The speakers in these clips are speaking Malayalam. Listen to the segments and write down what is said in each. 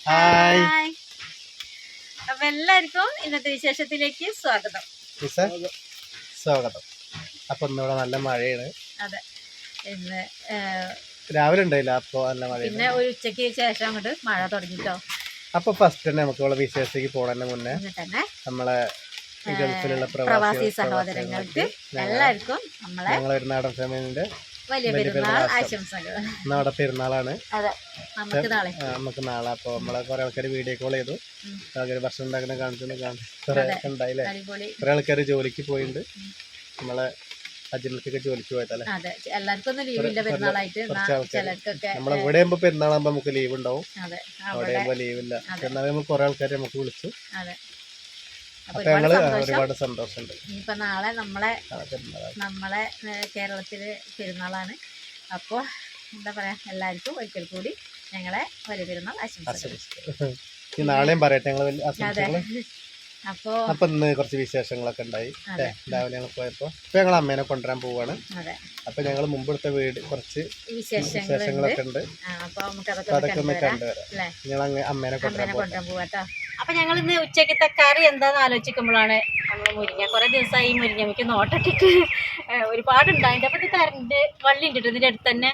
ഹായ്. അപ്പൊ എല്ലാവർക്കും ഇന്നത്തെ വിശേഷത്തിലേക്ക് സ്വാഗതം. സ്വാഗതം. അപ്പൊ ഇന്നിവിടെ നല്ല മഴയാണ്. അതെ, ഇന്ന് രാവിലെ ഉണ്ടായില്ല, അപ്പൊ നല്ല മഴ. പിന്നെ ഒരു ഉച്ചയ്ക്ക് ശേഷം അങ്ങോട്ട് മഴ തുടങ്ങിട്ടോ. അപ്പൊ ഫസ്റ്റ് തന്നെ നമുക്ക് ഇവിടെ വിശേഷത്തേക്ക് പോകണതിന് മുന്നേ തന്നെ നമ്മളെ ഗൾഫിലുള്ള പ്രവാസി സഹോദരങ്ങൾക്ക് എല്ലാവർക്കും ഞങ്ങളെ ഒരു നാടൻ ഫാമിലിന്റെ വലിയ പെരുന്നാൾ ആശംസകൾ. നാളെ പെരുന്നാളാണ്. അതെ, നമുക്ക് നാളെ. അപ്പൊ നമ്മളെ കുറെ ആൾക്കാർ വീഡിയോ കോൾ ചെയ്തു, ഭക്ഷണം ഉണ്ടാക്കുന്ന കാണിച്ചു കുറെ ഉണ്ടായില്ലേ. കുറെ ആൾക്കാർ ജോലിക്ക് പോയിട്ടുണ്ട്. നമ്മളെ അജിലൊക്കെ ജോലിക്ക് പോയതല്ലേ. അതെ, എല്ലാവർക്കും ഒന്നും ലീവില്ല പെരുന്നാളായിട്ട്. നമ്മളെ ഇവിടെ ആകുമ്പോ പെരുന്നാളാകുമ്പോ നമുക്ക് ലീവ് ഉണ്ടാവും, അവിടെ ആകുമ്പോ ലീവില്ല. എന്നാലും കുറെ ആൾക്കാർ നമുക്ക് വിളിച്ചു. അപ്പൊ ഞങ്ങള് ഒരുപാട് സന്തോഷമുണ്ട്. ഇനിയിപ്പോ നാളെ നമ്മളെ കേരളത്തില് പെരുന്നാളാണ്. അപ്പൊ എന്താ പറയാ, എല്ലാവർക്കും ഒരിക്കൽ കൂടി ഞങ്ങളെ വലിയ പെരുന്നാൾ ആശംസിക്കുന്നു. നാളെയും പറയട്ടെ ഞങ്ങള്. അപ്പൊ ഇന്ന് കുറച്ച് വിശേഷങ്ങളൊക്കെ ഉണ്ടായി. രാവിലെ ഞങ്ങൾ പോയപ്പോ ഞങ്ങൾ അമ്മേനെ കൊണ്ടുവരാൻ പോവാണ്. അപ്പൊ ഞങ്ങൾ മുമ്പെടുത്ത വീട് കുറച്ച് വിശേഷങ്ങളൊക്കെ ഉണ്ട്. അതൊക്കെ ഒന്ന് കണ്ടുവരാം. ഞങ്ങൾ അമ്മേനെ കൊണ്ടുവരാൻ പോവാട്ടോ. അപ്പൊ ഞങ്ങൾ ഇന്ന് ഉച്ചക്കത്തെ കറി എന്താന്ന് ആലോചിക്കുമ്പോഴാണ് നമ്മള് മുരിങ്ങ. കുറെ ദിവസമായി മുരിങ്ങ എനിക്ക് നോട്ടിട്ടിട്ട് ഒരുപാടുണ്ടായിട്ട്. അപ്പൊ ഇത് കറണ്ട് വള്ളി ഉണ്ട് ഇതിന്റെ അടുത്ത് തന്നെ.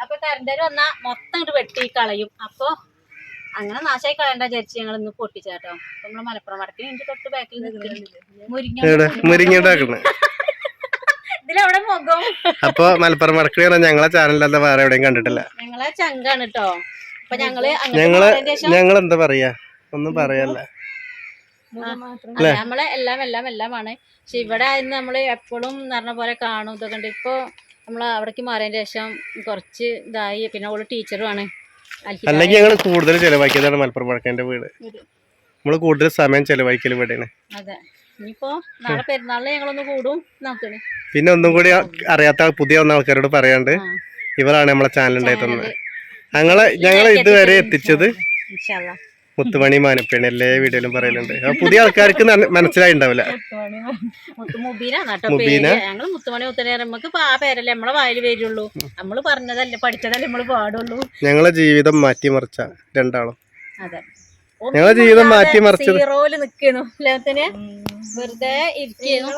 അപ്പൊ കറണ്ട് വന്നാ മൊത്തം ഇങ്ങോട്ട് വെട്ടി കളയും. അപ്പൊ അങ്ങനെ നാശമായി കളയണ്ട വിചാരിച്ച് ഞങ്ങൾ ഇന്ന് പൊട്ടിച്ചാട്ടോ. നമ്മള് മലപ്പുറം വടക്കിന് എന്റെ തൊട്ട് ബാക്കിൽ മുരിങ്ങ ഇതിലെവിടെ മുഖം. അപ്പൊ മലപ്പുറം വടക്ക് ഞങ്ങളെ ചാനലിൽ വേറെ എവിടെയും കണ്ടിട്ടില്ല. ഞങ്ങളെ ചങ്കാണ് കേട്ടോ. അപ്പൊ ഞങ്ങൾ എന്താ പറയാ, ഒന്നും പറയല്ല. നമ്മളെ എല്ലാമാണ്. പക്ഷെ ഇവിടെ ആയിരുന്നു നമ്മള് എപ്പോഴും പറഞ്ഞ പോലെ കാണും ഇതൊക്കെ ഉണ്ട്. ഇപ്പൊ നമ്മള് അവിടേക്ക് മാറിയതിന് ശേഷം കുറച്ച് ഇതായി. പിന്നെ ഓള് ടീച്ചറുമാണ്. അല്ലെങ്കിൽ ഞങ്ങൾ കൂടുതൽ ചെലവാക്കിയതാണ് മലപ്പുറം വടക്കേന്റെ വീട്. നമ്മള് കൂടുതൽ സമയം ചെലവാക്കിയാൽ ഇവിടെയാണ്. അതെ, ഇനിയിപ്പോ നാളെ പെരുന്നാളിന് ഞങ്ങളൊന്ന് കൂടും നോക്കണേ. പിന്നെ ഒന്നും കൂടി അറിയാത്ത പുതിയ ആൾക്കാരോട് പറയാണ്ട്, ഇവരാണ് നമ്മളെ ചാനൽ ഉണ്ടായി തന്നത്. ഞങ്ങളെ ഇതുവരെ എത്തിച്ചത് മുത്തുമണി മാനപ്പേണ്. എല്ലാ വീഡിയോയിലും പറയലുണ്ട്. പുതിയ ആൾക്കാർക്ക് മനസ്സിലായിണ്ടാവില്ല. ഞങ്ങള് മുത്തുമണി നമുക്ക് ആ പേരല്ലേ നമ്മളെ വായിൽ വരുള്ളൂ. നമ്മള് പറഞ്ഞതല്ലേ പഠിച്ചതല്ലേ നമ്മള് പാടുള്ളൂ. ഞങ്ങളെ ജീവിതം മാറ്റിമറിച്ച രണ്ടാളും. അതെ, ഞങ്ങളെ ജീവിതം മാറ്റിമറിച്ചത് വെറുതെ ഇരിക്കുന്നു.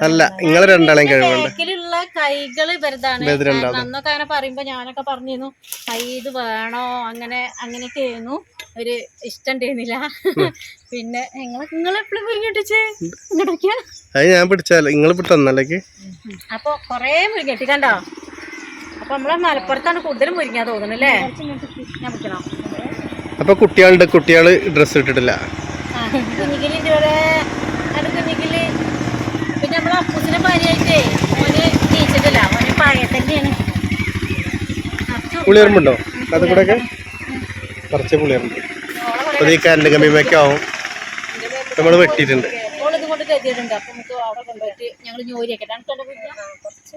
അല്ല, നിങ്ങളെ രണ്ടാളെയും കഴിവുണ്ട്. കൈകള് വെറുതാണ്. അന്നൊക്കെ അങ്ങനെ പറയുമ്പോ ഞാനൊക്കെ പറഞ്ഞിരുന്നു കൈ ഇത് വേണോ, അങ്ങനെയൊക്കെ ആയിരുന്നു. ഒരു ഇഷ്ടം ഉണ്ടായിരുന്നില്ല. പിന്നെ നിങ്ങളെപ്പോഴും മുരിങ്ങട്ടിച്ച് ഇങ്ങോട്ടൊക്കെയാ. അത് ഞാൻ പിടിച്ചാലോ, നിങ്ങൾ തന്നല്ലേക്ക്. അപ്പൊ കൊറേ മുരിങ്ങട്ടി കണ്ടോ. അപ്പൊ നമ്മളെ മലപ്പുറത്താണ് കൂടുതലും മുരിങ്ങ തോന്നണല്ലേ. ഞാൻ പിടിക്കണോ? അപ്പൊ കുട്ടികള് ഡ്രസ് ഇട്ടിട്ടില്ല. കുഞ്ഞിക്കില് ഇതുവരെ കുഞ്ഞിക്കില്. പിന്നെ നമ്മളെ അപ്പൂസിനെ ഭാര്യയായിട്ടേ ഓന് ജയിച്ചിട്ടില്ല. ഓന് പഴയ തന്നെയാണ്. പുളിയറുമ്പുണ്ടോ അത് കൂടെ ഒക്കെ? കുറച്ച് പുളിയറുമ്പ്. അത് ഈ കറണ്ട് കമ്പിയൊക്കെ ആവും. നമ്മൾ വെട്ടിയിട്ടുണ്ട്. ഓളിത് കൊണ്ട് കരുതിയിട്ടുണ്ട്. അപ്പൊ നമുക്ക് അവിടെ കൊണ്ടുപോയിട്ട് ഞങ്ങൾ ജോലിയാക്കട്ടെ. കുറച്ച്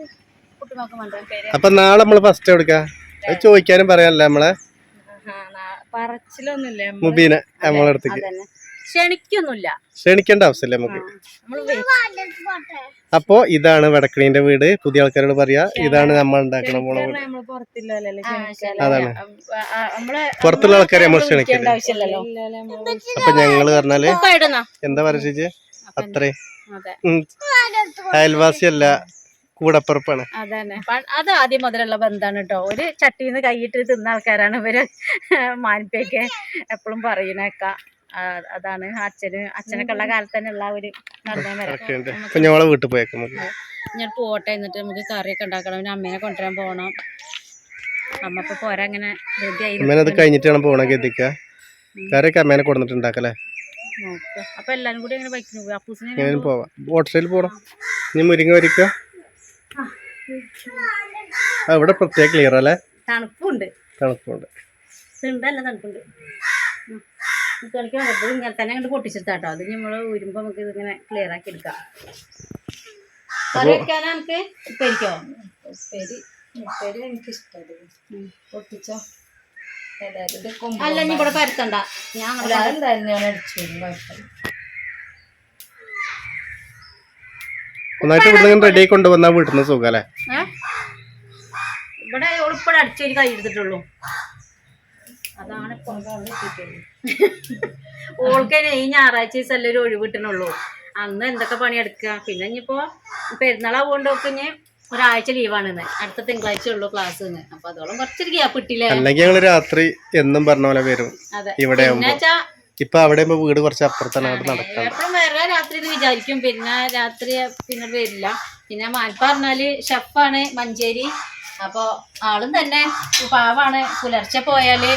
കുട്ടിമാക്കും വേണ്ട. അപ്പൊ നാളെ നമ്മള് ഫസ്റ്റ് എടുക്കാം. അത് ചോദിക്കാനും പറയാനല്ല നമ്മളെ പറച്ചിലൊന്നുമില്ല. മുബീന നമ്മളെ അടുത്തേക്ക് ക്ഷണിക്കേണ്ട ആവശ്യമില്ല നമുക്ക്. അപ്പൊ ഇതാണ് വടക്കണീന്റെ വീട്. പുതിയ ആൾക്കാരോട് പറയാ, ഇതാണ് നമ്മൾ ഉണ്ടാക്കണ പോണ വീട്. അതാണ് പുറത്തുള്ള ആൾക്കാരെ നമ്മൾ ക്ഷണിക്കണ്ട. അപ്പൊ ഞങ്ങള് പറഞ്ഞാല് എന്താ പറയാ ചേച്ചി, അത്രേ അയൽവാസിയല്ല, കൂടപ്പുറപ്പാണ്. അതന്നെ, അത് ആദ്യം മുതലുള്ള ബന്ധാണ് കേട്ടോ. ഒരു ചട്ടിന്ന് കൈയിട്ട് തിന്ന ആൾക്കാരാണ് ഇവര്. മാനിപ്പൊക്കെ എപ്പോഴും പറയണേക്ക അതാണ്. അച്ഛനൊക്കെ ഉള്ള കാലത്ത് തന്നെ ഉള്ള ഒരു ഞങ്ങളെ വീട്ടിൽ പോയേക്കാം. ഞാൻ പോട്ടെ, എന്നിട്ട് നമുക്ക് കറിയൊക്കെ ഉണ്ടാക്കണം. പിന്നെ അമ്മേനെ കൊണ്ടുവരാൻ പോകണം. അമ്മ ഇപ്പൊ പോരാ അങ്ങനെ അത് കഴിഞ്ഞിട്ട് വേണം പോകണമെങ്കിൽ എത്തിക്ക. കറിയൊക്കെ അമ്മേനെ കൊടുത്തിട്ടുണ്ടാക്കല്ലേ. അപ്പൊ എല്ലാരും കൂടി അങ്ങനെ ബൈക്കിന് പോകും. അപ്പൂസിനെ പോവാം, ഓട്ടോയിൽ പോകണം. ഇനി മുരിങ്ങ വരിക്ക. ഇവിടെ പ്രത്യേക ക്ലിയർ അല്ലേ. തണുപ്പുണ്ട്. തണുപ്പുണ്ട്. ഇങ്ങനെ തന്നെ അങ്ങോട്ട് പൊട്ടിച്ചെടുത്താട്ടോ. അത് നമ്മള് ഉരുമ്പോ നമുക്ക് ഇതിങ്ങനെ ക്ലിയർ ആക്കി എടുക്കാം. കറി വെക്കാനാ നമുക്ക് ഉപ്പേരിക്കോ? ഉപ്പേരി എനിക്കിഷ്ടം. പൊട്ടിച്ചോ. അല്ല, ഇനി ഇവിടെ പരത്തണ്ട. ഞാൻ ഒന്നായിട്ട് ഇവിടെ റെഡി ആയി കൊണ്ടുവന്നാ വീട്ടിൽ നിന്ന് സുഖം അല്ലേ. ഇവിടെ ഉൾപ്പെടെ അടിച്ചൊരു കൈ എടുത്തിട്ടുള്ളൂ. അതാണ് ഓൾക്ക് ഈ ഞായറാഴ്ച ദിവസം ഒരു ഒഴിവ് കിട്ടണുള്ളൂ. അന്ന് എന്തൊക്കെ പണിയെടുക്കുക. പിന്നെ ഇനിയിപ്പോ പെരുന്നാളാവുകൊണ്ടൊക്കെ ഇനി ഒരാഴ്ച ലീവാണ്. അടുത്ത തിങ്കളാഴ്ച ഉള്ളൂ ക്ലാസ്. അപ്പൊ അതോളം കുറച്ചൊരു ഗ്യാപ്പ് കിട്ടില്ലേ. അല്ലെങ്കിൽ ഞങ്ങള് രാത്രി എന്നും പറഞ്ഞ പോലെ വരും. ഇവിടെ ഇപ്പൊ അവിടെ വീട് കുറച്ച് അപ്പുറത്താണ്. എപ്പോഴും വേറെ രാത്രി എന്ന് വിചാരിക്കും. പിന്നെ രാത്രി പിന്നെ വരില്ല. പിന്നെ മാൽപ്പ പറഞ്ഞാല് ഷെഫാണ് മഞ്ചേരി. അപ്പൊ ആളും തന്നെ പാവാണ്. പുലർച്ചെ പോയാല്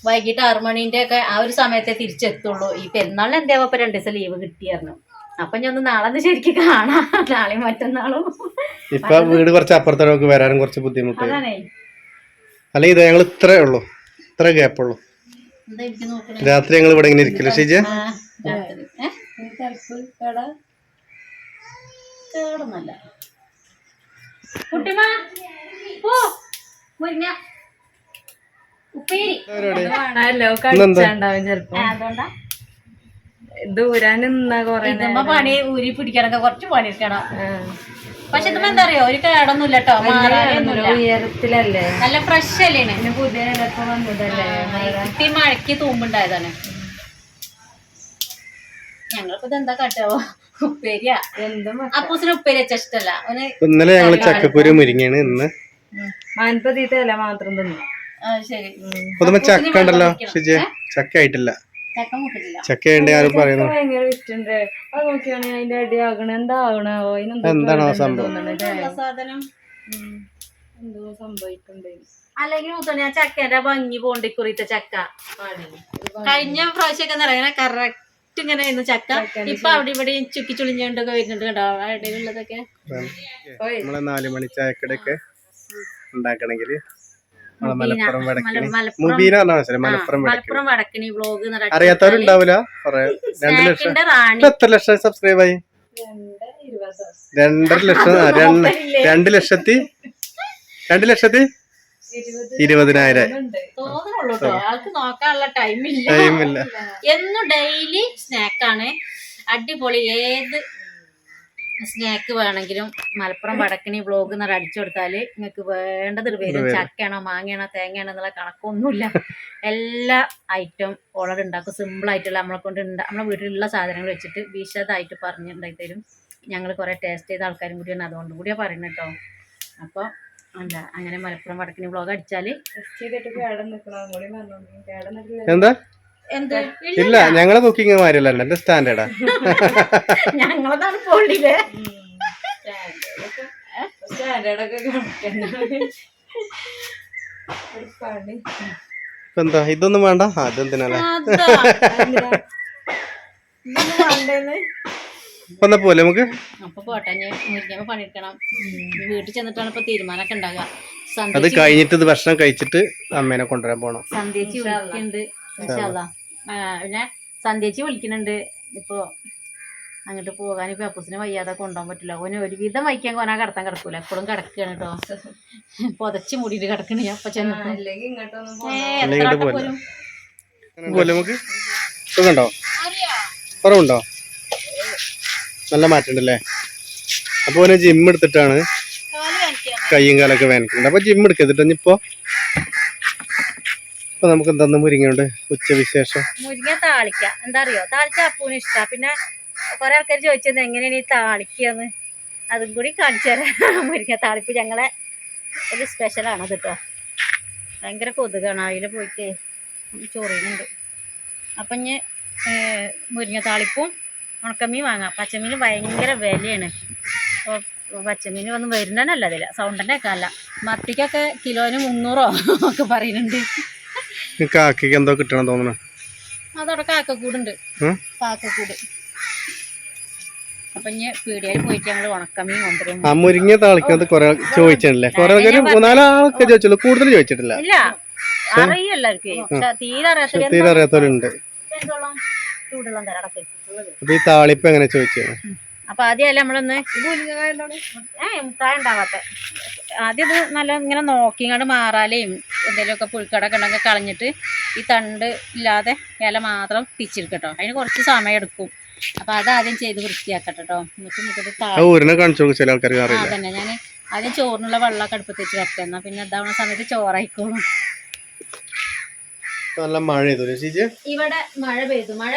വൈകിട്ട് 6 മണിന്റെ ഒക്കെ ആ ഒരു സമയത്തെ തിരിച്ചെത്തുള്ളൂ. ഈ പെരുന്നാളിന് എന്താ ഇപ്പൊ 2 ദിവസം ലീവ് കിട്ടിയായിരുന്നു. അപ്പൊ ഞാൻ ഒന്ന് നാളെ ശരിക്കും കാണാം. നാളെയും മറ്റന്നാളും. ഇപ്പൊ വീട് കുറച്ച് അപ്പുറത്തോട്ട് വരാനും കുറച്ച് ബുദ്ധിമുട്ട്. അല്ലെ ഇത് ഞങ്ങൾ ഇത്രേ ഉള്ളൂ, ഇത്ര ഗ്യാപ്പുള്ളൂ. രാത്രി ഞങ്ങൾ ഇവിടെ ഇങ്ങനെ ഇരിക്കില്ല ഷീജ. പണി ഊരി പിടിക്കണൊക്കെ കുറച്ച് പണിയെടുക്കണം. പക്ഷെ ഇതുമ്പോ എന്താ അറിയോ, ഒരു കേടൊന്നുമില്ല കേട്ടോ. ഉയരത്തിലല്ലേ, നല്ല ഫ്രഷ് അല്ലേ. പുതിയ മഴയ്ക്ക് തൂമ്പുണ്ടായതാണ്. ഞങ്ങൾക്ക് ഇത് എന്താ കാട്ടാവോ, ഉപ്പേരിയാ. അപ്പൂസിന് ഉപ്പേരി വെച്ച ഇഷ്ടല്ല. ഇന്നലെ ഞങ്ങള് ചക്കക്കുരു മുരിങ്ങയാണ്. ഇന്ന് മാൻപതീത്തല്ല മാത്രം തിന്നു. ശരി. ചക്ക ഉണ്ടല്ലോ ഷിജ, ചക്ക ആയിട്ടില്ല. ചക്ക ഉണ്ട് ആരും പറയുന്നു. ഭയങ്കര ഇഷ്ടണ്ട്. അത് നോക്കിയാണ് അതിന്റെ അടി ആകണ എന്താകണോ, എന്താണോ സംഭവം. എന്തോ സംഭവിക്കണ്ടേ. അല്ലെങ്കിൽ മുത്തണ ചക്കേന്റെ ഭംഗി പോണ്ടിക്കുറിത്തെ ചക്ക കഴിഞ്ഞ പ്രാവശ്യമൊക്കെ നിറയെ കറക്റ്റ് ഇങ്ങനെ ആയിരുന്നു ചക്ക. ഇപ്പൊ അവിടെ ഇവിടെ ചുക്കി ചുളിഞ്ഞോണ്ടൊക്കെ വരുന്നുണ്ട് കേട്ടോ ഇടയിലുള്ളതൊക്കെ. നമ്മളെ 4 മണി ചായക്കടയൊക്കെ ഉണ്ടാക്കണമെങ്കിൽ മലപ്പുറം വടക്കണി വ്ലോഗ് അറിയാത്തവരുണ്ടാവില്ല. 2 ലക്ഷം എത്ര ലക്ഷം സബ്സ്ക്രൈബ് ആയി? 2,20,000. ആൾക്ക് നോക്കാനുള്ള ടൈമില്ല. എന്നും ഡെയിലി സ്നാക്കാണ്. അടിപൊളി. ഏത് സ്നാക്ക് വേണമെങ്കിലും മലപ്പുറം വടക്കണി വ്ലോഗ് എന്ന് അടിച്ചു കൊടുത്താല് നിങ്ങൾക്ക് വേണ്ടത് വരും. ചക്കയാണോ മാങ്ങയാണോ തേങ്ങയാണോ എന്നുള്ള കണക്കൊന്നുമില്ല. എല്ലാ ഐറ്റം ഓളോട് ഉണ്ടാക്കും. സിമ്പിൾ ആയിട്ടുള്ള നമ്മളെ കൊണ്ട് നമ്മളെ വീട്ടിലുള്ള സാധനങ്ങൾ വെച്ചിട്ട് വിശദമായിട്ട് പറഞ്ഞിട്ടുണ്ടായി തരും. ഞങ്ങൾ കുറെ ടേസ്റ്റ് ചെയ്ത ആൾക്കാരും കൂടിയാണ്, അതുകൊണ്ട് കൂടിയാ പറയുന്നത് കേട്ടോ. അപ്പോൾ എന്താ അങ്ങനെ മലപ്പുറം വടക്കണി വ്ലോഗ് അടിച്ചാല് എന്താ ഇല്ല, ഞങ്ങളെ കുക്കിംഗ് മാറിയല്ല, എന്റെ സ്റ്റാൻഡേർഡാ. ഞങ്ങളതാണ് പോളില്ലേ എന്താ ഇതൊന്നും വേണ്ട. അതെന്തിനാ വന്ന പോലെ നമുക്ക് അപ്പൊ പോട്ടെ. മുരിക്കുമ്പോ പണിയെടുക്കണം. വീട്ടിൽ ചെന്നിട്ടാണ് ഇപ്പൊ തീരുമാനമൊക്കെ ഉണ്ടാകുക. അത് കഴിഞ്ഞിട്ട് ഇത് ഭക്ഷണം കഴിച്ചിട്ട് അമ്മേനെ കൊണ്ടുവരാൻ പോണം. സന്ധ്യച്ചി വിളിക്കുന്നുണ്ട്. പിന്നെ സന്ധ്യച്ചി വിളിക്കുന്നുണ്ട്. ഇപ്പൊ അങ്ങോട്ട് പോകാൻ. ഇപ്പൊ അപ്പൂസിന് വയ്യാതെ കൊണ്ടുപോകാൻ പറ്റില്ല. ഓന് ഒരുവിധം വയ്ക്കാൻ ഓനാ കിടത്താൻ കിടക്കൂല. എപ്പോഴും കിടക്കുകയാണ് കേട്ടോ. പൊതച്ച് മൂടിയിട്ട് കിടക്കണ. അപ്പൊ ചെന്നിട്ട് നമുക്ക് സുഖമുണ്ടോ, കുറവുണ്ടോ? നല്ല മാറ്റമുണ്ടല്ലേ. അപ്പൊ ഓന് ജിം എടുത്തിട്ടാണ് കയ്യും കാലൊക്കെ വേനക്കുന്നുണ്ട്. അപ്പൊ ജിം എടുക്കത്തിട്ട് ഇപ്പൊ നമുക്ക് എന്താ മുരിങ്ങയുണ്ട് ഉച്ചവിശേഷം. മുരിങ്ങ താളിക്ക. എന്താ അറിയോ, താളിച്ച അപ്പൂന് ഇഷ്ടാ. പിന്നെ കുറെ ആൾക്കാർ ചോദിച്ചത് എങ്ങനെയാണ് ഈ താളിക്കാന്ന്, അതും കൂടി കാണിച്ചു തരാം. മുരിങ്ങ താളിപ്പ് ഞങ്ങളെ ഒരു സ്പെഷ്യലാണത് കേട്ടോ. ഭയങ്കര കൊതുകാണ്. അതിൽ പോയിട്ട് ചോറിനുണ്ട്. അപ്പം ഇനി മുരിങ്ങ താളിപ്പും ഉണക്കമീൻ വാങ്ങാം. പച്ചമീൻ ഭയങ്കര വിലയാണ്. അപ്പോൾ പച്ചമീൻ ഒന്നും വരുന്നതല്ല അതില്ല. സൗണ്ടന്നെ വെക്കാനല്ല. മത്തിക്കൊക്കെ കിലോന് 300 ഒക്കെ പറയുന്നുണ്ട്. കാക്കയ്ക്ക് എന്തോ കിട്ടണം തോന്നണ. അതവിടെ കാക്കക്കൂടുണ്ട്. കാക്കക്കൂട്. അപ്പൊ ഇനി പീടികയിൽ പോയിട്ട് ഞങ്ങള് ഉണക്കമീൻ കൊണ്ടുവരും. ആ മുരിങ്ങ താളിക്കുന്നത് കൊറേ ചോദിച്ചിട്ടില്ലേ? കൊറേ 3-4 ആളൊക്കെ ചോദിച്ചുള്ളൂ, കൂടുതൽ ചോദിച്ചിട്ടില്ല. ഇല്ല, അറിയ എല്ലാവർക്കും. തീരെ അറിയാത്തവരുണ്ട്. ചൂടുള്ള തരാടൊക്കെ. അപ്പൊ ഈ താളിപ്പ് എങ്ങനെ ചോദിച്ചു? അപ്പൊ ആദ്യമല്ല നമ്മളൊന്ന് കായ ഉണ്ടാവാത്ത ആദ്യം ഇത് നല്ല ഇങ്ങനെ നോക്കിങ്ങാണ്ട് മാറാലേയും എന്തെങ്കിലുമൊക്കെ പുഴുക്കടൊക്കെ ഉണ്ടെങ്കിൽ കളഞ്ഞിട്ട് ഈ തണ്ട് ഇല്ലാതെ ഇല മാത്രം തിരിച്ചെടുക്കട്ടോ. അതിന് കുറച്ച് സമയം എടുക്കും. അപ്പൊ അതാദ്യം ചെയ്ത് വൃത്തിയാക്കട്ടോ. അതന്നെ ഞാൻ ആദ്യം ചോറിനുള്ള വെള്ളമൊക്കെ അടുപ്പത്ത് വെച്ച് വെക്കാം. എന്നാ പിന്നെ ഇതാവുന്ന സമയത്ത് ചോറായിക്കോളും. നല്ല മഴ ചെയ്തു ചേച്ചി. ഇവിടെ മഴ പെയ്തു. മഴ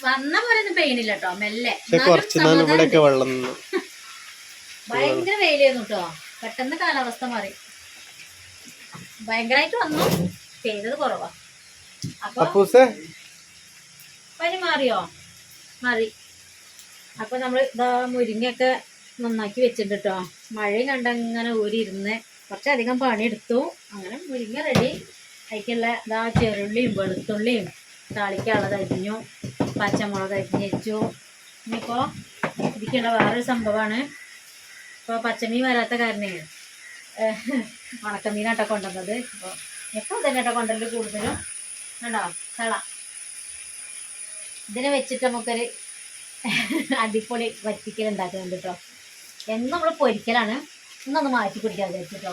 വന്ന പോലെ ഒന്നും പെയ്യണില്ല കേട്ടോ, മെല്ലെ. കുറച്ച് നാൾ ഇവിടെയൊക്കെ വെള്ളം നിന്നു. ഭയങ്കര വെയിലായിരുന്നു കേട്ടോ, പെട്ടെന്ന് കാലാവസ്ഥ മാറി. ഭയങ്കരമായിട്ട് വന്നു, പെയ്തത് കുറവാ. അപ്പൊ പനി മാറിയോ? മാറി. അപ്പൊ നമ്മള് ഇതാ മുരിങ്ങയൊക്കെ നന്നാക്കി വെച്ചിട്ടുണ്ട് കേട്ടോ. മഴയും കണ്ടങ്ങനെ ഊരിയിരുന്ന് കുറച്ചധികം പണിയെടുത്തു. അങ്ങനെ മുരിങ്ങ റെഡി. അതിക്കുള്ള ഇതാ ചെറുള്ളിയും വെളുത്തുള്ളിയും താളിക്കുള്ളത് അരിഞ്ഞു, പച്ചമുളക് അരിഞ്ഞു വെച്ചു. ഇനിയിപ്പോൾ ഇതിക്കുള്ള വേറൊരു സംഭവമാണ്. ഇപ്പോൾ പച്ചമീൻ വരാത്ത കാരണേ ഉണക്കമീനാട്ടോ കൊണ്ടുവന്നത്. അപ്പോൾ എപ്പോൾ തന്നെ കേട്ടോ കൊണ്ടുവരൽ കൂടുതലും. കണ്ടോ തള, ഇതിനെ വെച്ചിട്ട് നമുക്കൊരു അടിപൊളി വറ്റിക്കൽ ഉണ്ടാക്കുന്നുണ്ട് കേട്ടോ. എന്നും നമ്മൾ പൊരിക്കലാണ്, ഇന്നൊന്ന് മാറ്റി കുടിക്കാൻ വിചാരിച്ചിട്ടോ.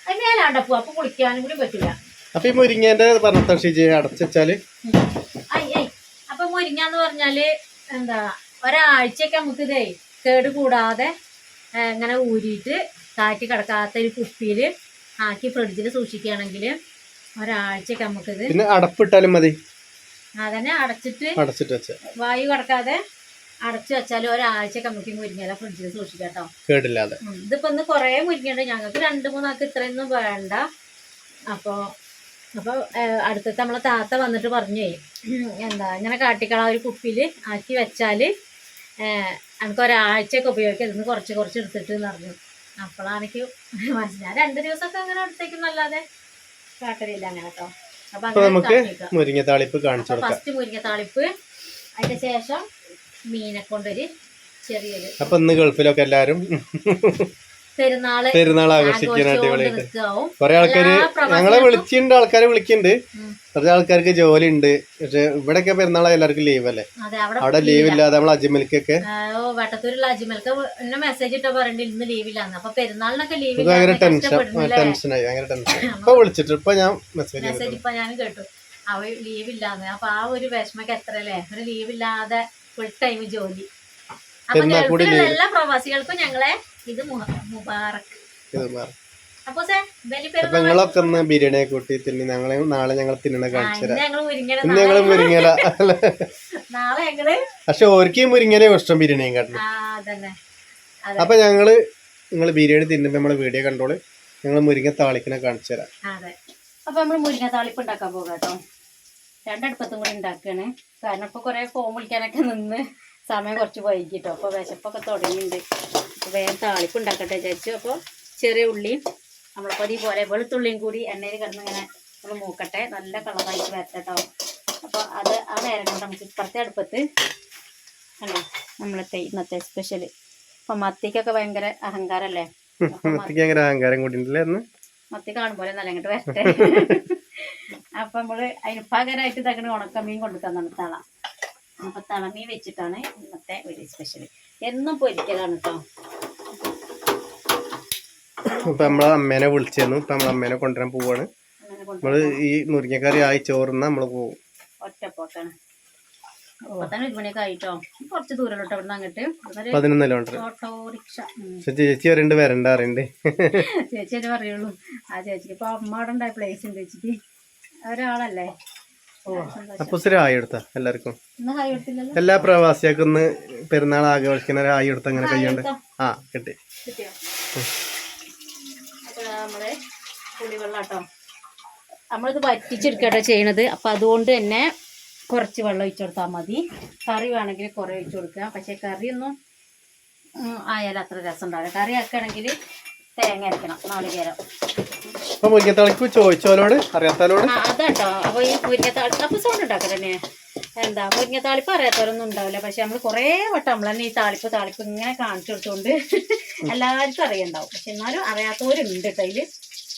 അത് മേലാണ്ടപ്പോ അപ്പൊ കുളിക്കാനും കൂടി പറ്റില്ല. അപ്പൊ ഈ മുരിങ്ങേന്റെ അടച്ചാല് അപ്പൊ മുരിങ്ങാന്ന് പറഞ്ഞാല് എന്താ, ഒരാഴ്ചയൊക്കെ നമുക്ക് ഇതേ കേട് കൂടാതെ ഇങ്ങനെ ഊരിയിട്ട് കാറ്റ് കിടക്കാത്ത ഒരു കുപ്പിയില് ആക്കി ഫ്രിഡ്ജിൽ സൂക്ഷിക്കുകയാണെങ്കിൽ ഒരാഴ്ചയൊക്കെ നമുക്കിത്. പിന്നെ അടപ്പിട്ടാലും മതി. അതന്നെ അടച്ചിട്ട് വായു കിടക്കാതെ അടച്ചു വെച്ചാൽ ഒരാഴ്ചയൊക്കെ നമുക്ക് മുരിങ്ങല ഫ്രിഡ്ജിൽ സൂക്ഷിക്കാം കേട്ടോ, കേടില്ലാതെ. ഇതിപ്പോ ഒന്ന് കൊറേ മുരിങ്ങയുണ്ട്, ഞങ്ങൾക്ക് 2-3 ആൾക്ക് ഇത്രയൊന്നും വേണ്ട. അപ്പൊ അടുത്തത്തെ നമ്മളെ താത്ത വന്നിട്ട് പറഞ്ഞേ, എന്താ ഇങ്ങനെ കാട്ടിക്കള ഒരു കുപ്പിയിൽ ആക്കി വെച്ചാല് എനിക്ക് ഒരാഴ്ചയൊക്കെ ഉപയോഗിക്കാം, ഇതിന്ന് കുറച്ച് എടുത്തിട്ട് പറഞ്ഞു. അപ്പോഴാണ് എനിക്ക് മനസ്സിലായി. 2 ദിവസമൊക്കെ അങ്ങനെ അടുത്തേക്കുന്നല്ലാതെ കാട്ടലില്ല അങ്ങനെ കേട്ടോ. അപ്പൊ അങ്ങനെ മുരിങ്ങ താളിപ്പ് കാണിച്ചു. ഫസ്റ്റ് മുരിങ്ങ താളിപ്പ്, അതിന്റെ ശേഷം മീനെ കൊണ്ടൊരു ചെറിയൊരു. അപ്പൊ ഇന്ന് ഗൾഫിലൊക്കെ എല്ലാരും പെരുന്നാൾ ആഘോഷിക്കാൻ അടിപൊളിയായിട്ട് കുറെ ആൾക്കാര് ഞങ്ങളെ വിളിച്ചിട്ടുണ്ട്. ആൾക്കാരെ വിളിക്കുന്നുണ്ട്. കുറച്ച് ആൾക്കാർക്ക് ജോലി ഉണ്ട്. പക്ഷെ ഇവിടെയൊക്കെ പെരുന്നാൾ എല്ലാവർക്കും ലീവ് അല്ലേ, അവിടെ ലീവ് ഇല്ലാതെ നമ്മൾ അജ്മൽക്കൊക്കെ വട്ടത്തൂരുള്ള അജ്മൽക്ക് എന്നെ മെസ്സേജ് ഇട്ടോ പറയണ്ട ഇന്ന് ലീവില്ലാന്ന്. അപ്പൊ പെരുന്നാളിനൊക്കെ ലീവ് ഭയങ്കര ടെൻഷനായി. ഭയങ്കര ടെൻഷൻ. ഇപ്പൊ വിളിച്ചിട്ട് ഇപ്പൊ ഞാൻ മെസ്സേജ് ഇപ്പൊ ഞാൻ കേട്ടു അവ ലീവില്ലാന്ന്. അപ്പൊ ആ ഒരു വിഷമൊക്കെ എത്ര അല്ലേ, ഒരു ലീവില്ലാതെ ഫുൾ ടൈം ജോലി. അപ്പൊ എല്ലാ പ്രവാസികൾക്കും ഞങ്ങളെ ഇത് മുബാറക്. അപ്പൊ നിങ്ങളൊക്കെ ഒന്ന് ബിരിയാണി കൂട്ടി തിന്നി. നാളെ ഞങ്ങൾ തിന്നണ കാണിച്ചുതരാം. ഞങ്ങള് മുരിങ്ങല നാളെ ഞങ്ങള്, പക്ഷെ ഓർക്ക് മുരിങ്ങല ഇഷ്ടം ബിരിയാണിയും കാട്ടണം. അപ്പൊ നിങ്ങള് ബിരിയാണി തിന്നുമ്പോ നമ്മളെ വീഡിയോ കണ്ടോള്. ഞങ്ങൾ മുരിങ്ങ താളിക്കണ കാണിച്ചു തരാം. അതെ, അപ്പൊ നമ്മള് മുരിങ്ങ താളിപ്പ് ഉണ്ടാക്കാൻ പോകാം കേട്ടോ. 2 അടുപ്പത്തും കൂടി ഉണ്ടാക്കുകയാണ്. കാരണം ഇപ്പൊ കൊറേ ഫോൺ വിളിക്കാനൊക്കെ നിന്ന് സമയം കുറച്ച് വൈകിട്ടോ. അപ്പൊ വിശപ്പൊക്കെ തുടങ്ങിയിട്ടുണ്ട്. അപ്പൊ വേഗം താളിപ്പ് ഉണ്ടാക്കട്ടെ വിചാരിച്ചു. അപ്പൊ ചെറിയ ഉള്ളിയും നമ്മളിപ്പോൾ പോലെ വെളുത്തുള്ളിയും കൂടി എണ്ണയിൽ കിടന്ന് ഇങ്ങനെ നമ്മൾ മൂക്കട്ടെ, നല്ല കളറായിട്ട് വരട്ടോ. അപ്പോൾ ആ നേരം കൊണ്ട് നമുക്ക് ഇപ്പുറത്തെ അടുപ്പത്ത് അല്ലേ നമ്മളത്തെ ഇന്നത്തെ സ്പെഷ്യല്. അപ്പം മത്തിക്കൊക്കെ ഭയങ്കര അഹങ്കാരല്ലേ, മത്തി കാണുമ്പോലെ നല്ല അങ്ങോട്ട് വരട്ടെ. അപ്പം നമ്മൾ അതിന് പകരമായിട്ട് തകണ് ഉണക്കമീൻ കൊണ്ടുതന്നാണ് തള. അപ്പം തളമീൻ വെച്ചിട്ടാണ് ഇന്നത്തെ ഒരു സ്പെഷ്യല്. എന്നും പൊരിക്കലാണ് കേട്ടോ. ഇപ്പൊ നമ്മളെ അമ്മേനെ വിളിച്ചിരുന്നു. ഇപ്പൊ നമ്മളെ അമ്മേനെ കൊണ്ടുവരാൻ പോവാണ്. നമ്മള് ഈ മുരിങ്ങക്കറി ആയി ചോറുന്ന നമ്മള് പോകും. ഒറ്റപ്പോക്കാണ്. 1 മണിയൊക്കെ ആയിട്ടോ. കുറച്ച് ദൂരം കേട്ടോ ഇവിടുന്ന് അങ്ങോട്ട്. 11 കിലോമീറ്റർ ഓട്ടോറിക്ഷ. ചേച്ചി വരണ്ട് വരണ്ടറിയണ്ട്. ചേച്ചി പറയുള്ളൂ. ആ ചേച്ചിക്ക് ഇപ്പൊ അമ്മ അവിടെ ഉണ്ടായ പ്ലേസ് ഉണ്ട്. ചേച്ചിക്ക് ഒരാളല്ലേ. അപ്പൊ ആയി എടുത്ത എല്ലാവർക്കും, എല്ലാ പ്രവാസികൾക്കും ഒന്ന് പെരുന്നാൾ ആഘോഷിക്കുന്ന ആയി എടുത്ത അങ്ങനെ കഴിയുണ്ട്. ആ കിട്ടി. നമ്മള് പുളിവെള്ളം കേട്ടോ, നമ്മളിത് വറ്റിച്ചെടുക്കട്ടോ ചെയ്യണത്. അപ്പം അതുകൊണ്ട് തന്നെ കുറച്ച് വെള്ളം ഒഴിച്ചു കൊടുത്താൽ മതി. കറി വേണമെങ്കിൽ കുറേ ഒഴിച്ചു കൊടുക്കുക. പക്ഷേ കറിയൊന്നും ആയാലും അത്ര രസം ഉണ്ടാവില്ല. കറി ആക്കുകയാണെങ്കിൽ തേങ്ങ അരക്കണം, നാളികേരം. ചോദിച്ചോലോട് അറിയാത്തോട് അതാട്ടോ. അപ്പോൾ ഈ മുരിങ്ങത്താളിപ്പ് അപ്പോൾ സൗണ്ട് ഉണ്ടാക്കല്ലേ. എന്താ മുരിങ്ങത്താളിപ്പ് അറിയാത്തവരൊന്നും ഉണ്ടാവില്ല. പക്ഷെ നമ്മൾ കുറേ വട്ടം നമ്മൾ തന്നെ ഈ താളിപ്പ് ഇങ്ങനെ കാണിച്ചു കൊടുത്തുകൊണ്ട് എല്ലാവർക്കും അറിയണ്ടാവും. പക്ഷെ എന്നാലും അറിയാത്തവരുണ്ട് കേട്ടോ. അതിൽ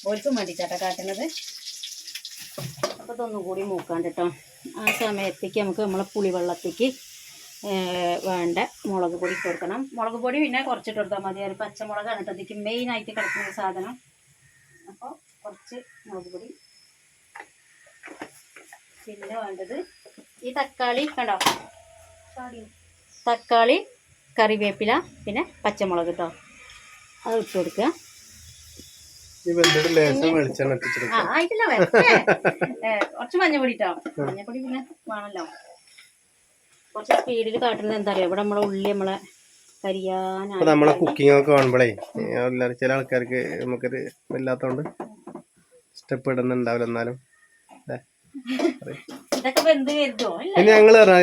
ഓർക്കും വേണ്ടിയിട്ടാട്ടോ കാട്ടുന്നത്. അപ്പോൾ ഇതൊന്നും കൂടി മൂക്കാണ്ട് കേട്ടോ. ആ സമയത്തേക്ക് നമുക്ക് നമ്മളെ പുളിവെള്ളത്തേക്ക് വേണ്ട മുളക് പൊടി ഇട്ട് കൊടുക്കണം. മുളക് പൊടി പിന്നെ കുറച്ചിട്ട് കൊടുത്താൽ മതി. ഒരു പച്ചമുളകാണ് കേട്ടോ ഇതിലേക്ക് മെയിനായിട്ട് കിടക്കുന്ന സാധനം. അപ്പോൾ കുറച്ച് മുളക് പൊടി. പിന്നെ വേണ്ടത് ഈ തക്കാളി കണ്ടോ, തക്കാളി, കറിവേപ്പില, പിന്നെ പച്ചമുളക് കേട്ടോ. അത് ഇട്ട് കൊടുക്കുക. ലേശം വെളിച്ചെണ്ണ ഇട്ടിട്ട് ആയിട്ടില്ല വരട്ടെ. കുറച്ച് മഞ്ഞപ്പൊടി ഇട്ടോ. മഞ്ഞപ്പൊടി പിന്നെ വേണല്ലോ. കുറച്ച് സ്പീഡിൽ കാട്ടുന്നത് എന്താ അറിയാം, ഇവിടെ നമ്മളെ ഉള്ളി നമ്മളെ കരിയാനാണ്. നമ്മളെ കുക്കിംഗ് ഒക്കെ കാണുമ്പോഴേ ചില ആൾക്കാർക്ക് നമുക്കൊരു ഇല്ലാത്തോണ്ട് ഇഷ്ടപ്പെടുന്നുണ്ടാവില്ല. എന്നാലും ഇതൊക്കെ വെന്ത് കരുതോ? പിന്നെ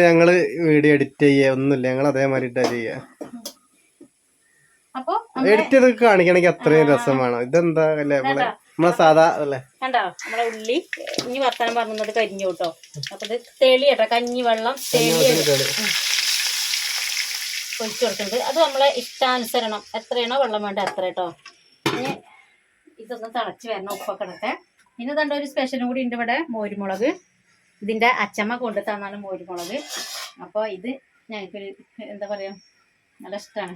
ഞങ്ങള് വീഡിയോ എഡിറ്റ് ചെയ്യാ ഒന്നുമില്ല, ഞങ്ങൾ അതേമാതിരി ഇട്ടാ ചെയ്യാ. അപ്പൊ എഡിറ്റ് ചെയ്തൊക്കെ കാണിക്കണമെങ്കിൽ അത്രയും രസം വേണം. ഇതെന്താ അല്ലേ നമ്മളെ സാധാ അല്ലേ. കണ്ടോ നമ്മളെ ഉള്ളി ഇനി വർത്താനം പറഞ്ഞത് കരിഞ്ഞു കേട്ടോ. അപ്പൊ ഇത് തെളിയട്ടോ, കഞ്ഞി വെള്ളം ഒഴിച്ചു കൊടുക്കുന്നത്. അത് നമ്മളെ ഇഷ്ടാനുസരണം എത്രയാണോ വെള്ളം വേണ്ട അത്ര കേട്ടോ. ഇനി ഇതൊന്ന് തിളച്ച് വരണം, ഉപ്പൊക്കെ ഇടട്ടെ. പിന്നെ ഇതുണ്ട് ഒരു സ്പെഷ്യലും കൂടി ഉണ്ട് ഇവിടെ, മോരുമുളക്. ഇതിന്റെ അച്ചമ്മ കൊണ്ടു തന്നാണ് മോരുമുളക്. അപ്പൊ ഇത് ഞങ്ങൾക്കൊരു എന്താ പറയാ നല്ല ഇഷ്ടമാണ്.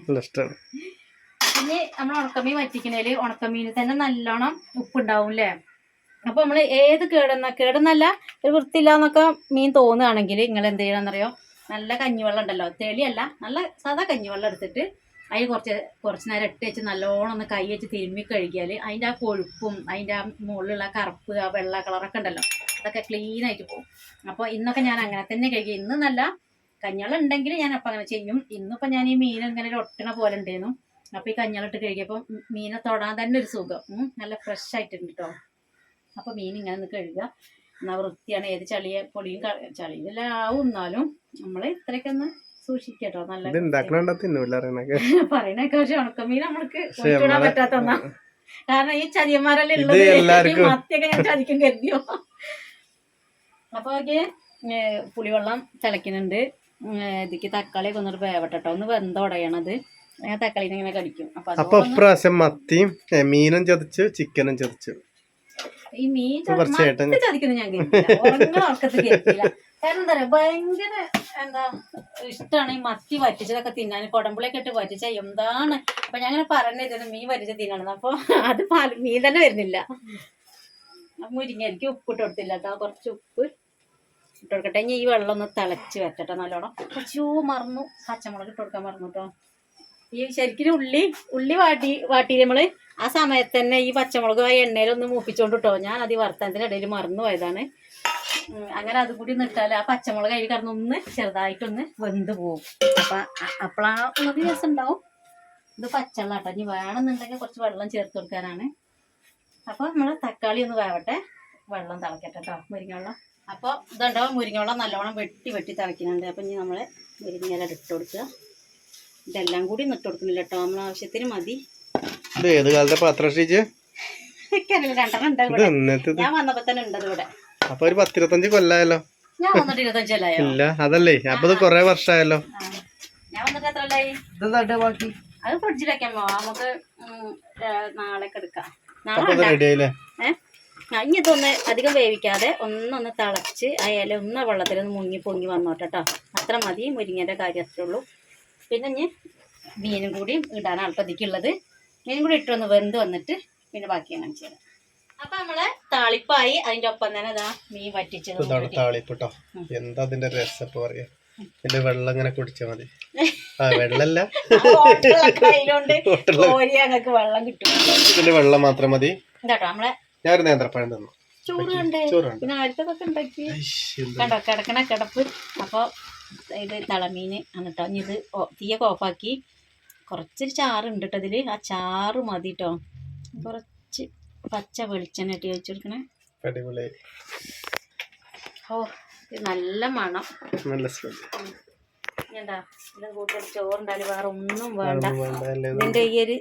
പിന്നെ നമ്മൾ ഉണക്കമീൻ വറ്റിക്കണേല് ഉണക്കമീനിൽ തന്നെ നല്ലോണം ഉപ്പുണ്ടാവും അല്ലേ. അപ്പൊ നമ്മള് ഏത് കേടെന്നല്ല ഒരു വൃത്തിയില്ലാന്നൊക്കെ മീൻ തോന്നുകയാണെങ്കിൽ നിങ്ങൾ എന്ത് ചെയ്യണമെന്നറിയോ, നല്ല കഞ്ഞിവെള്ളം ഉണ്ടല്ലോ, തെളിയല്ല, നല്ല സാധാ കഞ്ഞിവെള്ളം എടുത്തിട്ട് അതിൽ കുറച്ച് നേരം ഇട്ട് വെച്ച് നല്ലോണം ഒന്ന് കൈ വെച്ച് തിരുമ്മി കഴുകിയാൽ അതിൻ്റെ ആ കൊഴുപ്പും അതിൻ്റെ ആ മുകളിലുള്ള കറുപ്പ് ആ വെള്ള കളറൊക്കെ ഉണ്ടല്ലോ, അതൊക്കെ ക്ലീൻ ആയിട്ട് പോകും. അപ്പോൾ ഇന്നൊക്കെ ഞാൻ അങ്ങനെ തന്നെ കഴുകി. ഇന്ന് നല്ല കഞ്ഞിവെള്ളം ഉണ്ടെങ്കിൽ ഞാൻ അപ്പം അങ്ങനെ ചെയ്യും. ഇന്നിപ്പോൾ ഞാൻ ഈ മീൻ ഇങ്ങനെ ഒരു ഒട്ടണ പോലെ ഉണ്ടായിരുന്നു. അപ്പോൾ ഈ കഞ്ഞിവെള്ളം ഇട്ട് കഴുകിയപ്പോൾ മീനെ തൊടാൻ തന്നെ ഒരു സുഖം, നല്ല ഫ്രഷ് ആയിട്ടുണ്ട് കേട്ടോ. അപ്പോൾ മീൻ ഇങ്ങനെ ഒന്ന് കഴുകുക, എന്നാൽ വൃത്തിയാണ്. ഏത് പൊടിയും ചളിയിലെല്ലാം ആവും, എന്നാലും നമ്മൾ ഇത്രയൊക്കെ ഒന്ന് സൂക്ഷിക്കട്ടോ. നല്ല പറയണൊക്കെ. പക്ഷെ ഉണക്കമീൻ നമ്മൾക്ക് ഒഴിച്ചുവിടാൻ പറ്റാത്ത ഒന്നാ. കാരണം ഈ ചതിയന്മാരെല്ലാം ഉള്ളത് മത്തിയൊക്കെ ഞാൻ ചതിക്കും കരുതിയോ. അപ്പൊ പുളിവെള്ളം തിളയ്ക്കുന്നുണ്ട്. ഇതിക്ക് തക്കാളിയൊക്കെ ഒന്നിട്ട് വേവട്ടോ, ഒന്ന് വെന്തോടയണത്. ഞാൻ തക്കാളിനെ ഇങ്ങനെ കടിക്കും. അപ്പൊ ഇപ്രാവശ്യം മത്തിയും മീനും ചതച്ചു, ചിക്കനും ചതച്ചു. ഈ മീൻ ചതിക്കുന്നു ഞാൻ കേട്ടില്ല, ഉറക്കത്തിൽ കേട്ടില്ല. കാരണം എന്താ പറയാ, ഭയങ്കര എന്താ ഇഷ്ടമാണ് ഈ മത്തി വറ്റിച്ചതൊക്കെ തിന്നാൻ. കുടമ്പുളിയൊക്കെ ഇട്ട് വറ്റിച്ച എന്താണ്. അപ്പൊ ഞാൻ അങ്ങനെ പറഞ്ഞത് മീൻ വറ്റിച്ച തിന്നണം. അപ്പൊ അത് മീൻ തന്നെ വരുന്നില്ല. മുരിങ്ങയ്ക്ക് ഉപ്പിട്ട് കൊടുത്തില്ല കേട്ടോ, കുറച്ച് ഉപ്പ് ഇട്ട് കൊടുക്കട്ടെ. ഇനി ഈ വെള്ളം ഒന്ന് തിളച്ച് വരട്ടെ നല്ലോണം. കുറച്ചു മറന്നു, പച്ചമുളക് ഇട്ട് കൊടുക്കാൻ മറന്നു കേട്ടോ. ഈ ശരിക്കും ഉള്ളി വാട്ടി നമ്മള് ആ സമയത്ത് തന്നെ ഈ പച്ചമുളക് ആ എണ്ണയിലൊന്ന് മൂപ്പിച്ചോണ്ട് കേട്ടോ. ഞാൻ അത് ഈ വർത്തനത്തിന്റെ ഇടയിൽ മറന്നു പോയതാണ്. അങ്ങനെ അതും കൂടി നിട്ടാൽ ആ പച്ചമുളക് അതിൽ കിടന്നൊന്ന് ചെറുതായിട്ടൊന്ന് വെന്ത് പോകും. അപ്പോഴാണ് ഒന്നത് ദിവസം ഉണ്ടാവും. ഇത് പച്ചവെള്ളം കേട്ടോ. ഇനി വേണമെന്നുണ്ടെങ്കിൽ കുറച്ച് വെള്ളം ചേർത്ത് കൊടുക്കാനാണ്. അപ്പോൾ നമ്മൾ തക്കാളി ഒന്ന് വേവട്ടെ, വെള്ളം തിളക്കട്ടെ കേട്ടോ, മുരിങ്ങ വെള്ളം. അപ്പോൾ ഇതുണ്ടോ മുരിങ്ങ വെള്ളം നല്ലോണം വെട്ടി തിളയ്ക്കുന്നുണ്ട്. അപ്പം ഇനി നമ്മൾ മുരിങ്ങയില ഇട്ട് കൊടുക്കുക. ഇതെല്ലാം കൂടി ഇട്ട് കൊടുക്കുന്നില്ല കേട്ടോ, നമ്മളെ ആവശ്യത്തിന് മതി. ഏത് കാലത്തെ പാത്രം 2 ഉണ്ട് ഇവിടെ. ഞാൻ വന്നപ്പോ തന്നെ ഉണ്ട് ഇവിടെ. അപ്പൊ ഒരു 10-25 കൊല്ലായല്ലോ. ഞാൻ വന്നിട്ട് 25 കൊല്ലായോ? ഇല്ല അതല്ലേ, അപ്പൊ കുറെ വർഷമായല്ലോ. ഞാൻ വന്നിട്ട് എത്ര കൊല്ലായി? ബാക്കി അത് ഫ്രിഡ്ജിൽ വെക്കാൻ പോവാം, നമുക്ക് നാളേക്ക് എടുക്കാം. ഇനി ഇതൊന്ന് അധികം വേവിക്കാതെ ഒന്നൊന്ന് തിളച്ച് ആ ഇല ഒന്ന് വെള്ളത്തിലൊന്ന് മുങ്ങി പൊങ്ങി വന്നോട്ടെ കേട്ടോ. അത്ര മതി, മുരിങ്ങേൻ്റെ കാര്യം അത്രേ ഉള്ളൂ. പിന്നെ ഇനി മീനും കൂടി ഇടാൻ അല്പതിക്കുള്ളത്. മീനും കൂടി ഇട്ടൊന്ന് വെന്ത് വന്നിട്ട് പിന്നെ ബാക്കി ഞാൻ കാണിച്ചു തരാം. അപ്പൊ നമ്മള് താളിപ്പായി, അതിന്റെ ഒപ്പം തന്നെ ഇതാ മീൻ വറ്റിച്ചത്. താളിപ്പിട്ടോ, എന്താ അതിന്റെ രസം പറയാ. ഇതിന്റെ വെള്ളം ഇങ്ങനെ കുടിച്ചാൽ മതി. വെള്ളല്ല, ഞങ്ങൾക്ക് വെള്ളം കിട്ടും. ഇതിന്റെ വെള്ളം മാത്രം മതി കേട്ടോ. നമ്മളെ ഞാനൊരു നേന്ത്രപ്പഴം തന്നു, ചോറുണ്ട്, പിന്നെ ആർക്കൊക്കെ ഉണ്ടാക്കി കണ്ടോ കിടക്കണ കിടപ്പ്. അപ്പൊ ഇത് തളമീന് ആണ് കേട്ടോ. ഇനി ഇത് തീയൊക്കെ ഓഫാക്കി കുറച്ചൊരു ചാറുണ്ട് കേട്ടോ ഇതില്. ആ ചാറ് മതി കേട്ടോ. കുറച്ച് പച്ച വെളിച്ചെണ്ണ ഇട്ട് വെച്ച് കൊടുക്കണേ. ഓ ഇത് നല്ല മണം, നല്ല സ്മെൽ. എന്താ ഇതിന്റെ കൂട്ടത്തിൽ ചോറുണ്ടായാലും വേറെ ഒന്നും വേണ്ട. ഇതിന്റെ ഈ ഒരു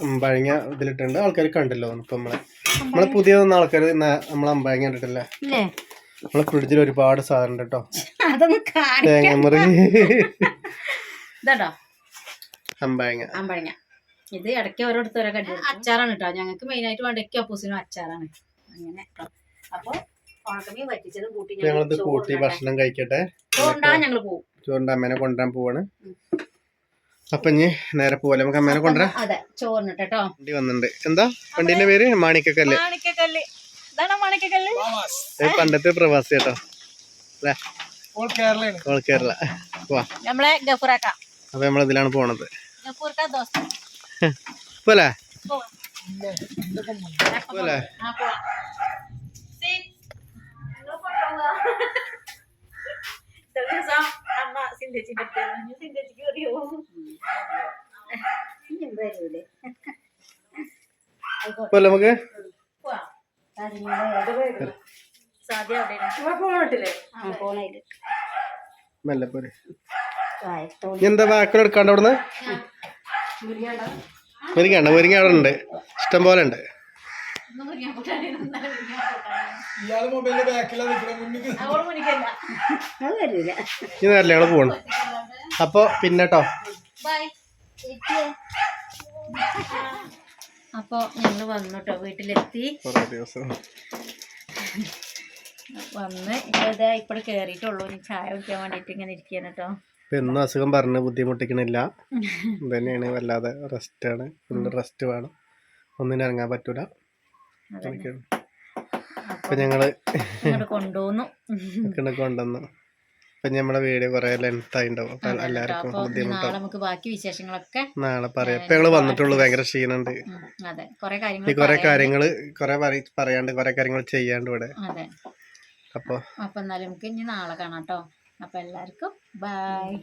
അമ്പഴങ്ങ ഇതിലിട്ടുണ്ട്. ആൾക്കാർ കണ്ടല്ലോ ഇപ്പൊ നമ്മളെ പുതിയതൊന്നും ആൾക്കാർ നമ്മളെ അമ്പഴങ്ങ കണ്ടിട്ടില്ല. നമ്മളെ ഫ്രിഡ്ജിൽ ഒരുപാട് സാധനം ഉണ്ട് കേട്ടോ. തേങ്ങമുറി, ഇതാട്ടോ അമ്പഴങ്ങ. ഇത് ഇടയ്ക്ക് ഓരോരുത്തരെ കണ്ടു. അച്ചാറാണ് കേട്ടോ. ഞങ്ങൾക്ക് മെയിൻ ആയിട്ട് വേണ്ട അപ്പൂസിനും അച്ചാറാണ്. അങ്ങനെ അപ്പൊ ഉണക്കമീൻ വറ്റിച്ചതും കൂട്ടി ഭക്ഷണം കഴിക്കട്ടെ. ചോറുണ്ടാകാൻ ഞങ്ങൾ പോകും. ചോറിന്റെ അമ്മേനെ കൊണ്ടുവരാൻ പോവാണ്. അപ്പൊ ഇനി നേരെ പോലെ നമുക്ക് അമ്മേനെ കൊണ്ടുവരാം. അതെ, ചോറിനിട്ട് കേട്ടോ. വണ്ടി വന്നിട്ടുണ്ട്. എന്താ വണ്ടിന്റെ പേര്? മാണിക്കക്കല്ല്. പണ്ടത്തെ പ്രവാസി കേട്ടോ അല്ലേ, ഓൾ കേരള. നമ്മളെ ഗഫൂറാക്ക. അപ്പൊ നമ്മൾ ഇതിലാണ് പോണത് പോലെ. അല്ലേ ആ പോവാം ദിവസം അമ്മ സിന്ധിച്ചിട്ട് സിന്ധിച്ചിക്ക് അറിയോ പോലെ നമുക്ക് സാധ്യ അവിടെ ഫോണിട്ടില്ലേ മെല്ലെ പോരെ എന്താ വാക്കുകൾ എടുക്കാണ്ട് അവിടുന്ന് മുരിങ്ങ മുരിങ്ങ അവിടെ ഉണ്ട് ഇഷ്ടം പോലെ ഉണ്ട് ഈ നേരല്ലേ ഞങ്ങള് പോകണം അപ്പൊ പിന്നെട്ടോ അപ്പൊ ഞങ്ങള് വന്നു കേട്ടോ വീട്ടിലെത്തി കുറേ ദിവസം വന്ന് ഇപ്പൊ ഇപ്പഴ് കേറിയിട്ടുള്ളൂ ഇനി ചായ കുടിക്കാൻ വേണ്ടിട്ട് ഇങ്ങനെ ഇരിക്കാണ് കേട്ടോ ഇപ്പൊ എന്നും അസുഖം പറഞ്ഞ് ബുദ്ധിമുട്ടിക്കണില്ല തന്നെയാണ് വല്ലാതെ റെസ്റ്റ് ആണ് ഫുള്ള് റെസ്റ്റ് വേണം ഒന്നിനും ഇറങ്ങാൻ പറ്റൂല അപ്പൊ ഞങ്ങള് ഇങ്ങോട്ട് കൊണ്ടുപോന്നു കൊണ്ടുവന്നു അപ്പൊ നമ്മളെ വീഡിയോ കുറെ ലെങ്ത് ആയിണ്ടാവും അപ്പൊ എല്ലാവർക്കും ബുദ്ധിമുട്ടാവും നമുക്ക് ബാക്കി വിശേഷങ്ങളൊക്കെ നാളെ പറയാം ഇപ്പൊ ഞങ്ങള് വന്നിട്ടുള്ളൂ ഭയങ്കര ക്ഷീണുണ്ട് അതെ കൊറേ പറയാണ്ട് കൊറേ കാര്യങ്ങൾ ചെയ്യാണ്ട് ഇവിടെ അതെ അപ്പൊ എന്നാലും നമുക്ക് ഇനി നാളെ കാണാം കേട്ടോ അപ്പൊ എല്ലാവർക്കും ബൈ